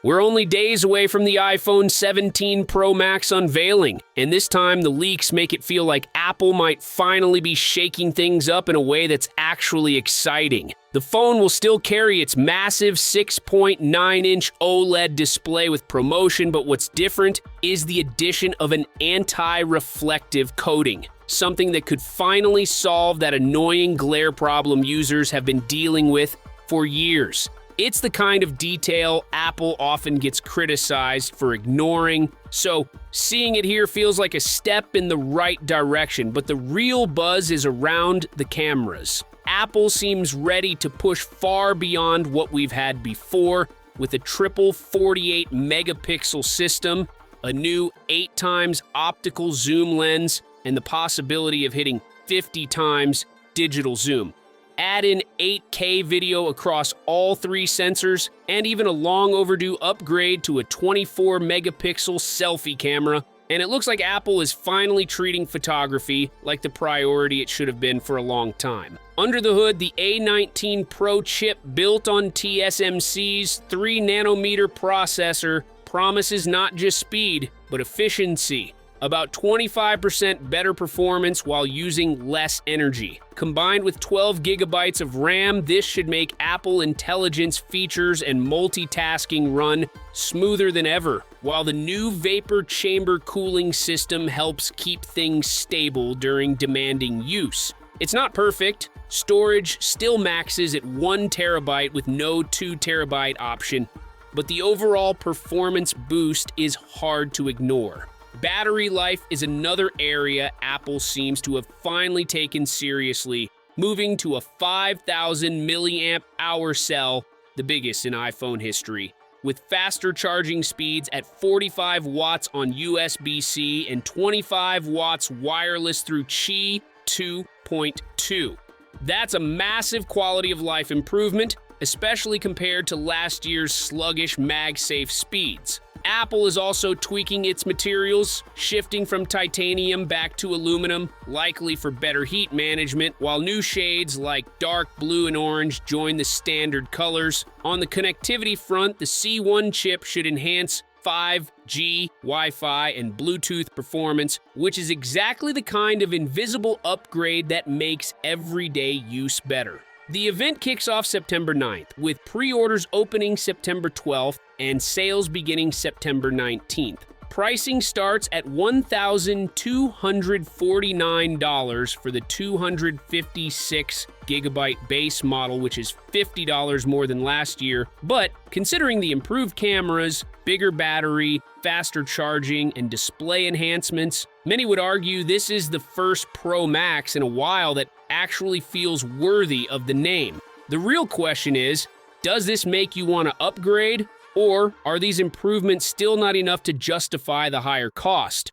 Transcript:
We're only days away from the iPhone 17 Pro Max unveiling, and this time the leaks make it feel like Apple might finally be shaking things up in a way that's actually exciting. The phone will still carry its massive 6.9-inch OLED display with promotion, but what's different is the addition of an anti-reflective coating, something that could finally solve that annoying glare problem users have been dealing with for years. It's the kind of detail Apple often gets criticized for ignoring, so seeing it here feels like a step in the right direction, but the real buzz is around the cameras. Apple seems ready to push far beyond what we've had before, with a triple 48-megapixel system, a new 8x optical zoom lens, and the possibility of hitting 50 times digital zoom. Add in 8K video across all three sensors, and even a long overdue upgrade to a 24-megapixel selfie camera, and it looks like Apple is finally treating photography like the priority it should have been for a long time. Under the hood, the A19 Pro chip built on TSMC's 3nm processor promises not just speed, but efficiency. About 25% better performance while using less energy. Combined with 12 gigabytes of RAM, this should make Apple Intelligence features and multitasking run smoother than ever, while the new vapor chamber cooling system helps keep things stable during demanding use. It's not perfect. Storage still maxes at 1 terabyte with no 2 terabyte option, but the overall performance boost is hard to ignore. Battery life is another area Apple seems to have finally taken seriously, moving to a 5,000 milliamp hour cell, the biggest in iPhone history, with faster charging speeds at 45 watts on USB-C and 25 watts wireless through Qi 2.2. That's a massive quality of life improvement, especially compared to last year's sluggish MagSafe speeds. Apple is also tweaking its materials, shifting from titanium back to aluminum, likely for better heat management, while new shades like dark blue and orange join the standard colors. On the connectivity front, the C1 chip should enhance 5G, Wi-Fi, and Bluetooth performance, which is exactly the kind of invisible upgrade that makes everyday use better. The event kicks off September 9th, with pre-orders opening September 12th and sales beginning September 19th. Pricing starts at $1,249 for the 256GB base model, which is $50 more than last year. But considering the improved cameras, bigger battery, faster charging, and display enhancements, many would argue this is the first Pro Max in a while that actually feels worthy of the name. The real question is, does this make you want to upgrade? Or are these improvements still not enough to justify the higher cost?